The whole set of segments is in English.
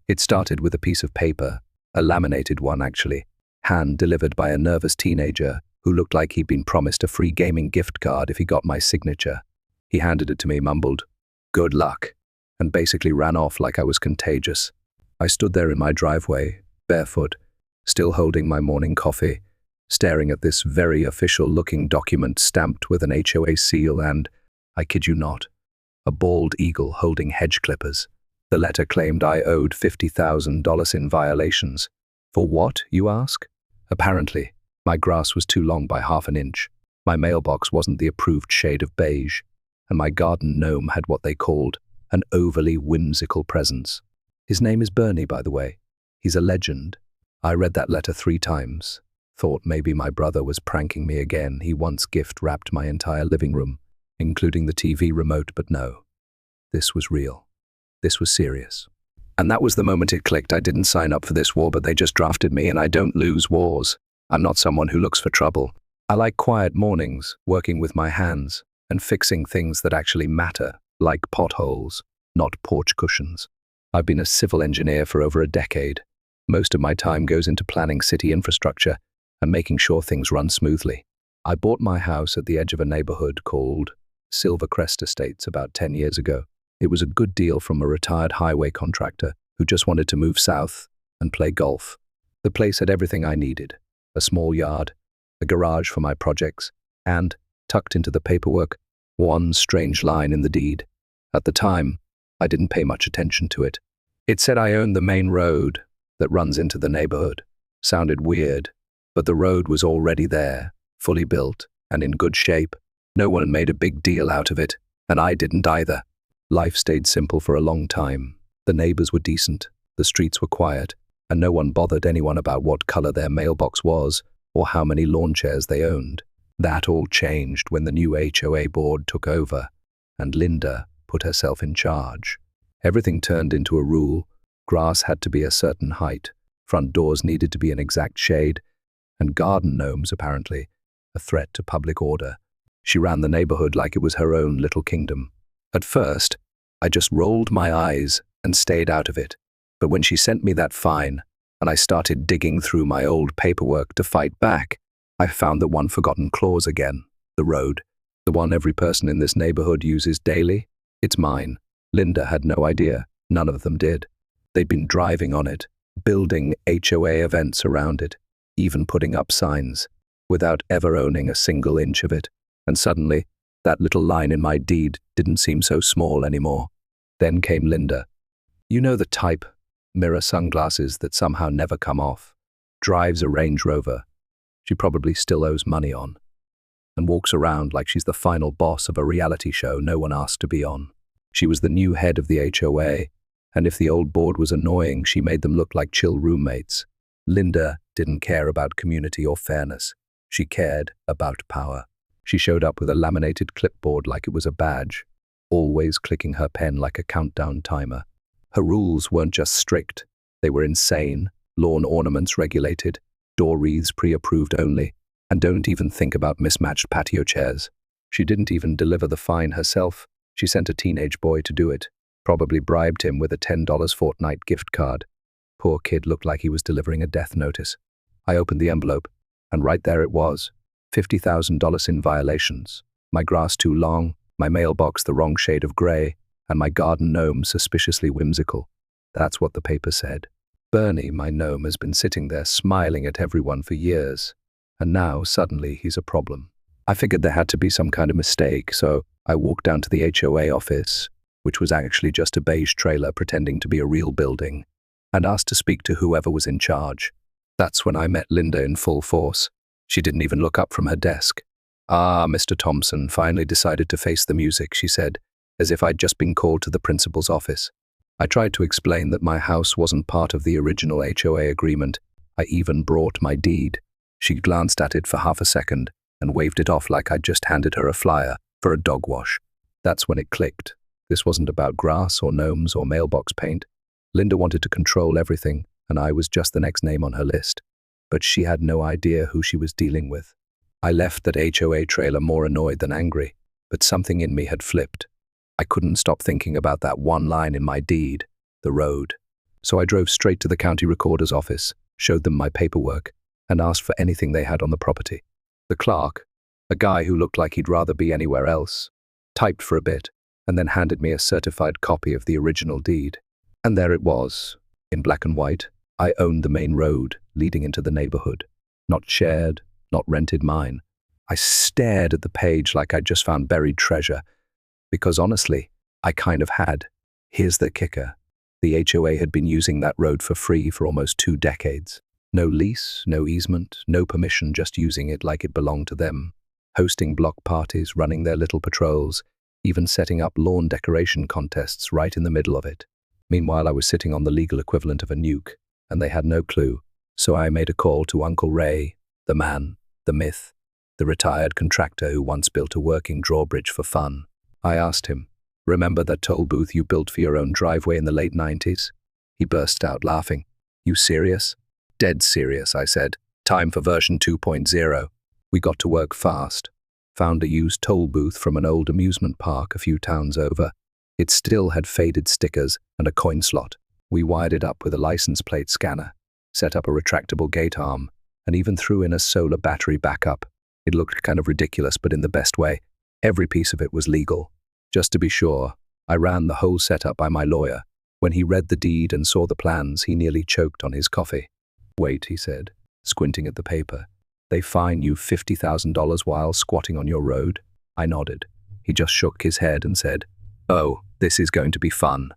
It started with a piece of paper, a laminated one actually, hand-delivered by a nervous teenager who looked like he'd been promised a free gaming gift card if he got my signature. He handed it to me, mumbled, "Good luck," and basically ran off like I was contagious. I stood there in my driveway, barefoot, still holding my morning coffee, staring at this very official-looking document stamped with an HOA seal and, I kid you not, a bald eagle holding hedge clippers. The letter claimed I owed $50,000 in violations. For what, you ask? Apparently, my grass was too long by half an inch, my mailbox wasn't the approved shade of beige, and my garden gnome had what they called an overly whimsical presence. His name is Bernie, by the way. He's a legend. I read that letter 3 times. Thought maybe my brother was pranking me again. He once gift-wrapped my entire living room, including the TV remote, but no. This was real. This was serious. And that was the moment it clicked. I didn't sign up for this war, but they just drafted me, and I don't lose wars. I'm not someone who looks for trouble. I like quiet mornings, working with my hands, and fixing things that actually matter, like potholes, not porch cushions. I've been a civil engineer for over a decade. Most of my time goes into planning city infrastructure and making sure things run smoothly. I bought my house at the edge of a neighborhood called Silvercrest Estates about 10 years ago. It was a good deal from a retired highway contractor who just wanted to move south and play golf. The place had everything I needed: a small yard, a garage for my projects, and, tucked into the paperwork, one strange line in the deed. At the time, I didn't pay much attention to it. It said I owned the main road that runs into the neighborhood. Sounded weird, but the road was already there, fully built and in good shape. No one had made a big deal out of it, and I didn't either. Life stayed simple for a long time. The neighbors were decent, the streets were quiet, and no one bothered anyone about what color their mailbox was or how many lawn chairs they owned. That all changed when the new HOA board took over, and Linda put herself in charge. Everything turned into a rule. Grass had to be a certain height, front doors needed to be an exact shade, and garden gnomes, apparently, a threat to public order. She ran the neighborhood like it was her own little kingdom. At first, I just rolled my eyes and stayed out of it. But when she sent me that fine, and I started digging through my old paperwork to fight back, I found the one forgotten clause again: the road. The one every person in this neighborhood uses daily. It's mine. Linda had no idea. None of them did. They'd been driving on it, building HOA events around it, even putting up signs, without ever owning a single inch of it. And suddenly, that little line in my deed didn't seem so small anymore. Then came Linda. You know the type, mirror sunglasses that somehow never come off, drives a Range Rover she probably still owes money on, and walks around like she's the final boss of a reality show no one asked to be on. She was the new head of the HOA, and if the old board was annoying, she made them look like chill roommates. Linda didn't care about community or fairness. She cared about power. She showed up with a laminated clipboard like it was a badge, always clicking her pen like a countdown timer. Her rules weren't just strict, they were insane: lawn ornaments regulated, door wreaths pre-approved only, and don't even think about mismatched patio chairs. She didn't even deliver the fine herself. She sent a teenage boy to do it, probably bribed him with a $10 fortnight gift card. Poor kid looked like he was delivering a death notice. I opened the envelope, and right there it was: $50,000 in violations, my grass too long, my mailbox the wrong shade of gray, and my garden gnome suspiciously whimsical. That's what the paper said. Bernie, my gnome, has been sitting there smiling at everyone for years, and now suddenly he's a problem. I figured there had to be some kind of mistake, so I walked down to the HOA office, which was actually just a beige trailer pretending to be a real building, and asked to speak to whoever was in charge. That's when I met Linda in full force. She didn't even look up from her desk. "Ah, Mr. Thompson finally decided to face the music," she said, as if I'd just been called to the principal's office. I tried to explain that my house wasn't part of the original HOA agreement. I even brought my deed. She glanced at it for half a second and waved it off like I'd just handed her a flyer for a dog wash. That's when it clicked. This wasn't about grass or gnomes or mailbox paint. Linda wanted to control everything, and I was just the next name on her list. But she had no idea who she was dealing with. I left that HOA trailer more annoyed than angry, but something in me had flipped. I couldn't stop thinking about that one line in my deed: the road. So I drove straight to the county recorder's office, showed them my paperwork, and asked for anything they had on the property. The clerk, a guy who looked like he'd rather be anywhere else, typed for a bit, and then handed me a certified copy of the original deed. And there it was, in black and white. I owned the main road leading into the neighborhood. Not shared, not rented, mine. I stared at the page like I'd just found buried treasure, because honestly, I kind of had. Here's the kicker. The HOA had been using that road for free for almost 2 decades. No lease, no easement, no permission, just using it like it belonged to them. Hosting block parties, running their little patrols, even setting up lawn decoration contests right in the middle of it. Meanwhile, I was sitting on the legal equivalent of a nuke, and they had no clue. So I made a call to Uncle Ray, the man, the myth, the retired contractor who once built a working drawbridge for fun. I asked him, "Remember that toll booth you built for your own driveway in the late 90s? He burst out laughing. "You serious?" "Dead serious," I said. "Time for version 2.0. We got to work fast. Found a used toll booth from an old amusement park a few towns over. It still had faded stickers and a coin slot. We wired it up with a license plate scanner, set up a retractable gate arm, and even threw in a solar battery backup. It looked kind of ridiculous, but in the best way. Every piece of it was legal. Just to be sure, I ran the whole setup by my lawyer. When he read the deed and saw the plans, he nearly choked on his coffee. "Wait," he said, squinting at the paper. "They fine you $50,000 while squatting on your road?" I nodded. He just shook his head and said, "Oh, this is going to be fun."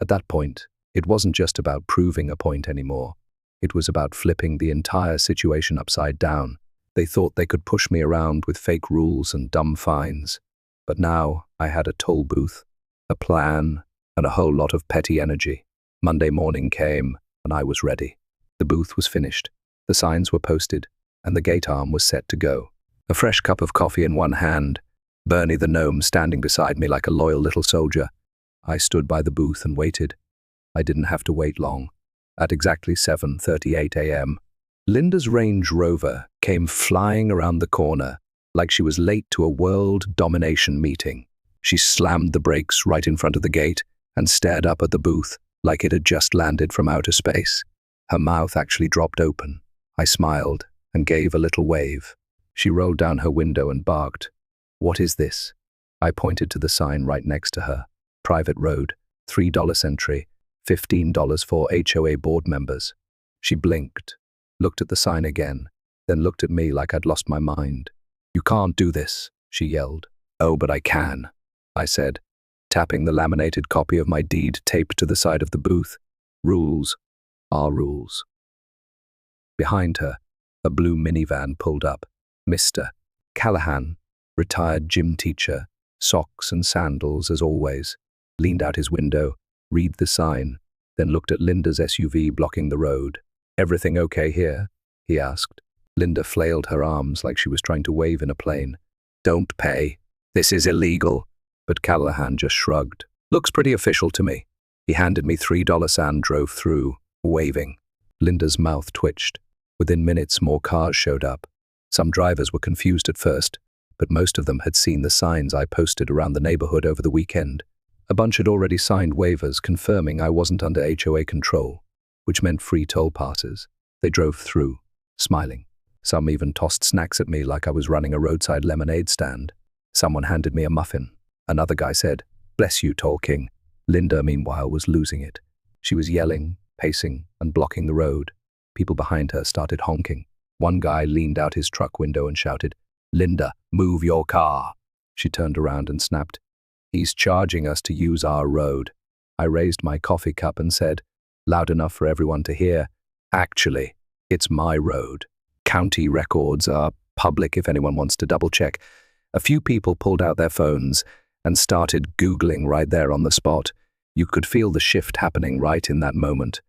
At that point, it wasn't just about proving a point anymore. It was about flipping the entire situation upside down. They thought they could push me around with fake rules and dumb fines. But now I had a toll booth, a plan, and a whole lot of petty energy. Monday morning came, and I was ready. The booth was finished, the signs were posted, and the gate arm was set to go. A fresh cup of coffee in one hand, Bernie the gnome standing beside me like a loyal little soldier. I stood by the booth and waited. I didn't have to wait long. At exactly 7:38 a.m., Linda's Range Rover came flying around the corner like she was late to a world domination meeting. She slammed the brakes right in front of the gate and stared up at the booth like it had just landed from outer space. Her mouth actually dropped open. I smiled and gave a little wave. She rolled down her window and barked, "What is this?" I pointed to the sign right next to her. Private road, $3 entry, $15 for HOA board members. She blinked, looked at the sign again, then looked at me like I'd lost my mind. "You can't do this," she yelled. "Oh, but I can," I said, tapping the laminated copy of my deed taped to the side of the booth. "Rules are rules." Behind her, a blue minivan pulled up. Mr. Callahan, retired gym teacher, socks and sandals as always, leaned out his window, read the sign, then looked at Linda's SUV blocking the road. "Everything okay here?" he asked. Linda flailed her arms like she was trying to wave in a plane. "Don't pay. This is illegal." But Callahan just shrugged. "Looks pretty official to me." He handed me $3 and drove through, waving. Linda's mouth twitched. Within minutes, more cars showed up. Some drivers were confused at first, but most of them had seen the signs I posted around the neighborhood over the weekend. A bunch had already signed waivers confirming I wasn't under HOA control, which meant free toll passes. They drove through, smiling. Some even tossed snacks at me like I was running a roadside lemonade stand. Someone handed me a muffin. Another guy said, "Bless you, Toll King." Linda, meanwhile, was losing it. She was yelling, pacing, and blocking the road. People behind her started honking. One guy leaned out his truck window and shouted, "Linda, move your car." She turned around and snapped, "He's charging us to use our road." I raised my coffee cup and said, loud enough for everyone to hear, "Actually, it's my road. County records are public if anyone wants to double-check." A few people pulled out their phones and started Googling right there on the spot. You could feel the shift happening right in that moment.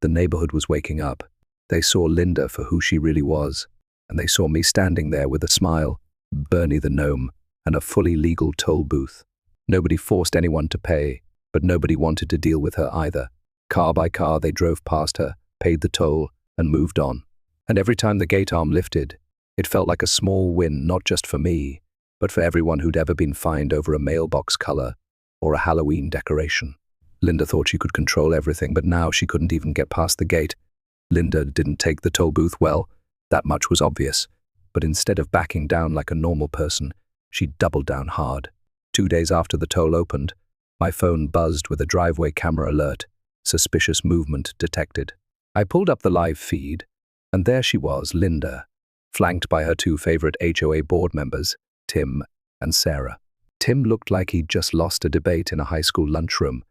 The neighborhood was waking up. They saw Linda for who she really was, and they saw me standing there with a smile, Bernie the gnome, and a fully legal toll booth. Nobody forced anyone to pay, but nobody wanted to deal with her either. Car by car, they drove past her, paid the toll, and moved on. And every time the gate arm lifted, it felt like a small win, not just for me, but for everyone who'd ever been fined over a mailbox color or a Halloween decoration. Linda thought she could control everything, but now she couldn't even get past the gate. Linda didn't take the toll booth well, that much was obvious. But instead of backing down like a normal person, she doubled down hard. 2 days after the toll opened, my phone buzzed with a driveway camera alert. Suspicious movement detected. I pulled up the live feed, and there she was, Linda, flanked by her 2 favorite HOA board members, Tim and Sarah. Tim looked like he'd just lost a debate in a high school lunchroom,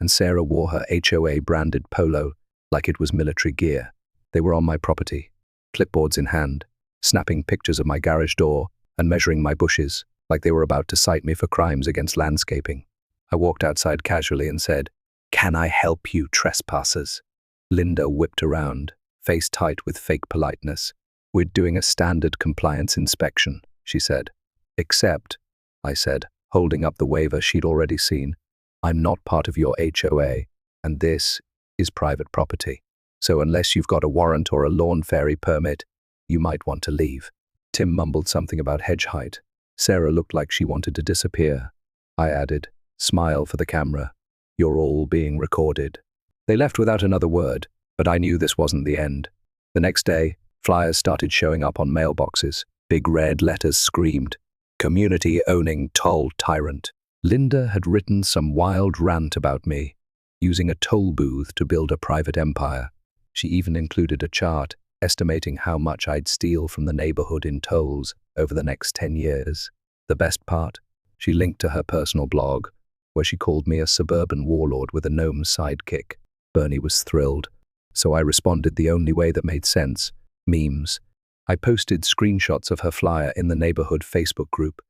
and Sarah wore her HOA-branded polo like it was military gear. They were on my property, clipboards in hand, snapping pictures of my garage door and measuring my bushes like they were about to cite me for crimes against landscaping. I walked outside casually and said, "Can I help you, trespassers?" Linda whipped around, face tight with fake politeness. "We're doing a standard compliance inspection," she said. "Except," I said, holding up the waiver she'd already seen, "I'm not part of your HOA, and this is private property. So unless you've got a warrant or a lawn fairy permit, you might want to leave." Tim mumbled something about hedge height. Sarah looked like she wanted to disappear. I added, "Smile for the camera. You're all being recorded." They left without another word, but I knew this wasn't the end. The next day, flyers started showing up on mailboxes. Big red letters screamed, "Community-owning toll tyrant." Linda had written some wild rant about me, using a toll booth to build a private empire. She even included a chart estimating how much I'd steal from the neighborhood in tolls over the next 10 years. The best part? She linked to her personal blog, where she called me a suburban warlord with a gnome sidekick. Bernie was thrilled, so I responded the only way that made sense: memes. I posted screenshots of her flyer in the neighborhood Facebook group,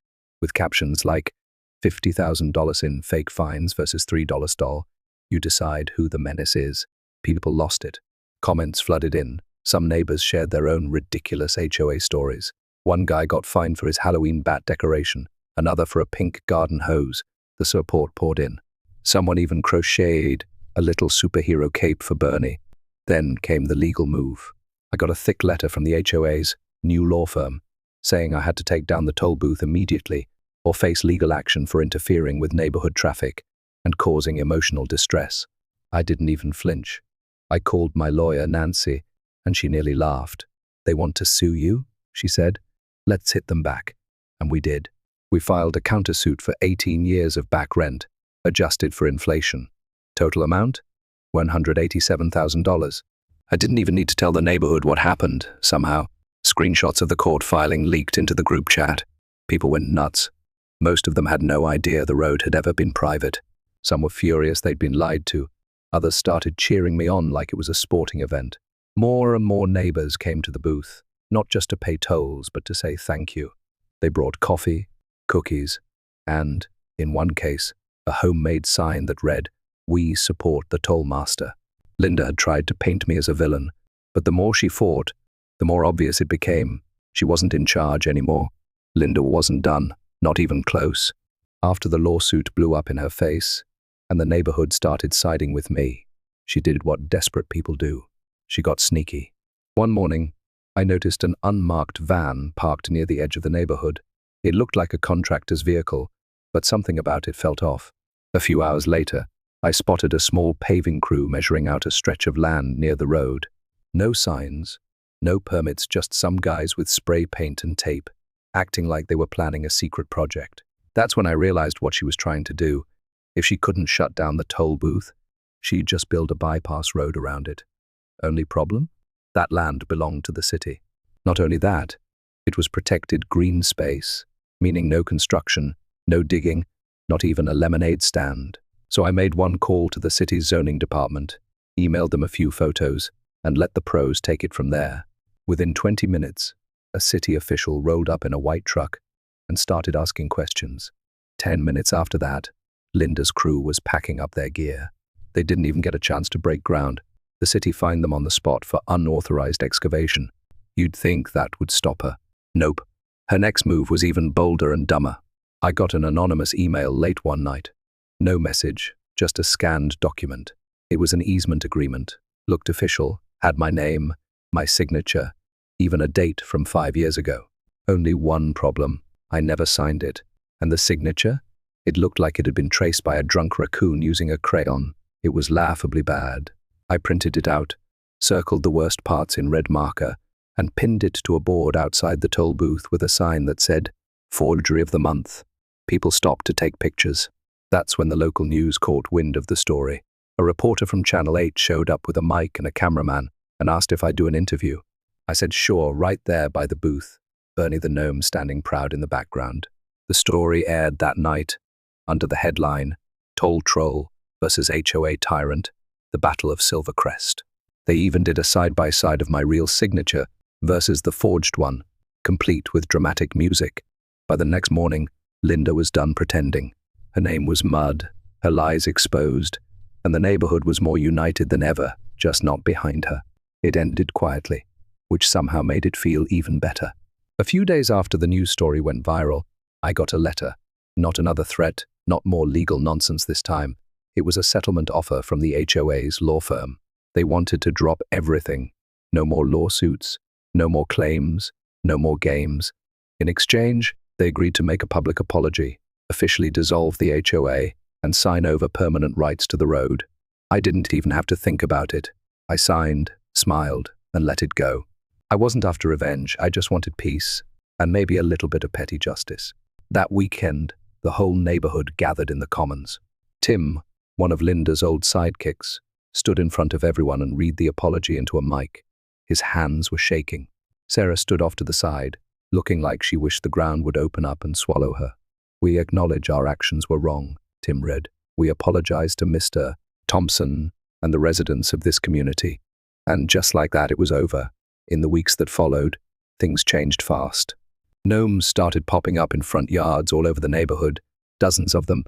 with captions like, $50,000 in fake fines versus $3 stall. You decide who the menace is. People lost it. Comments flooded in. Some neighbors shared their own ridiculous HOA stories. One guy got fined for his Halloween bat decoration, another for a pink garden hose. The support poured in. Someone even crocheted a little superhero cape for Bernie. Then came the legal move. I got a thick letter from the HOA's new law firm, saying I had to take down the toll booth immediately or face legal action for interfering with neighborhood traffic and causing emotional distress. I didn't even flinch. I called my lawyer, Nancy, and she nearly laughed. "They want to sue you?" she said. "Let's hit them back." And we did. We filed a countersuit for 18 years of back rent, adjusted for inflation. Total amount? $187,000. I didn't even need to tell the neighborhood what happened, somehow. Screenshots of the court filing leaked into the group chat. People went nuts. Most of them had no idea the road had ever been private. Some were furious they'd been lied to. Others started cheering me on like it was a sporting event. More and more neighbors came to the booth, not just to pay tolls, but to say thank you. They brought coffee, cookies, and, in one case, a homemade sign that read, "We support the toll master." Linda had tried to paint me as a villain, but the more she fought, the more obvious it became. She wasn't in charge anymore. Linda wasn't done, not even close. After the lawsuit blew up in her face, and the neighborhood started siding with me, she did what desperate people do. She got sneaky. One morning, I noticed an unmarked van parked near the edge of the neighborhood. It looked like a contractor's vehicle, but something about it felt off. A few hours later, I spotted a small paving crew measuring out a stretch of land near the road. No signs, no permits, just some guys with spray paint and tape, acting like they were planning a secret project. That's when I realized what she was trying to do. If she couldn't shut down the toll booth, she'd just build a bypass road around it. Only problem? That land belonged to the city. Not only that, it was protected green space, meaning no construction, no digging, not even a lemonade stand. So I made one call to the city's zoning department, emailed them a few photos, and let the pros take it from there. Within 20 minutes, a city official rolled up in a white truck and started asking questions. 10 minutes after that, Linda's crew was packing up their gear. They didn't even get a chance to break ground. The city fined them on the spot for unauthorized excavation. You'd think that would stop her. Nope. Her next move was even bolder and dumber. I got an anonymous email late one night. No message, just a scanned document. It was an easement agreement, looked official, had my name, my signature, even a date from 5 years ago. Only one problem: I never signed it. And the signature? It looked like it had been traced by a drunk raccoon using a crayon. It was laughably bad. I printed it out, circled the worst parts in red marker, and pinned it to a board outside the toll booth with a sign that said, "Forgery of the Month." People stopped to take pictures. That's when the local news caught wind of the story. A reporter from Channel 8 showed up with a mic and a cameraman and asked if I'd do an interview. I said sure, right there by the booth, Bernie the gnome standing proud in the background. The story aired that night under the headline, "Toll Troll versus HOA Tyrant, the Battle of Silvercrest." They even did a side-by-side of my real signature versus the forged one, complete with dramatic music. By the next morning, Linda was done pretending. Her name was Mud, her lies exposed, and the neighborhood was more united than ever, just not behind her. It ended quietly, which somehow made it feel even better. A few days after the news story went viral, I got a letter. Not another threat, not more legal nonsense this time. It was a settlement offer from the HOA's law firm. They wanted to drop everything. No more lawsuits, no more claims, no more games. In exchange, they agreed to make a public apology, officially dissolve the HOA, and sign over permanent rights to the road. I didn't even have to think about it. I signed, smiled, and let it go. I wasn't after revenge, I just wanted peace, and maybe a little bit of petty justice. That weekend, the whole neighborhood gathered in the commons. Tim, one of Linda's old sidekicks, stood in front of everyone and read the apology into a mic. His hands were shaking. Sarah stood off to the side, looking like she wished the ground would open up and swallow her. "We acknowledge our actions were wrong," Tim read. "We apologize to Mr. Thompson and the residents of this community." And just like that, it was over. In the weeks that followed, things changed fast. Gnomes started popping up in front yards all over the neighborhood, dozens of them,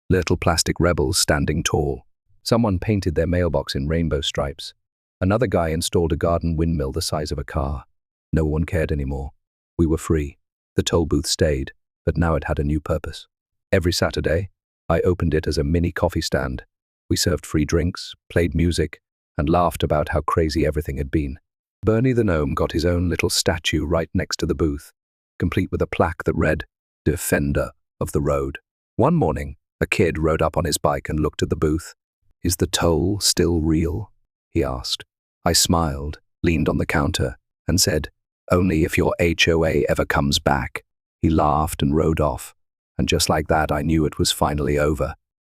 little plastic rebels standing tall. Someone painted their mailbox in rainbow stripes. Another guy installed a garden windmill the size of a car. No one cared anymore. We were free. The toll booth stayed, but now it had a new purpose. Every Saturday, I opened it as a mini coffee stand. We served free drinks, played music, and laughed about how crazy everything had been. Bernie the gnome got his own little statue right next to the booth, complete with a plaque that read, "Defender of the Road." One morning, a kid rode up on his bike and looked at the booth. "Is the toll still real?" he asked. I smiled, leaned on the counter, and said, "Only if your HOA ever comes back." He laughed and rode off, and just like that I knew it was finally over.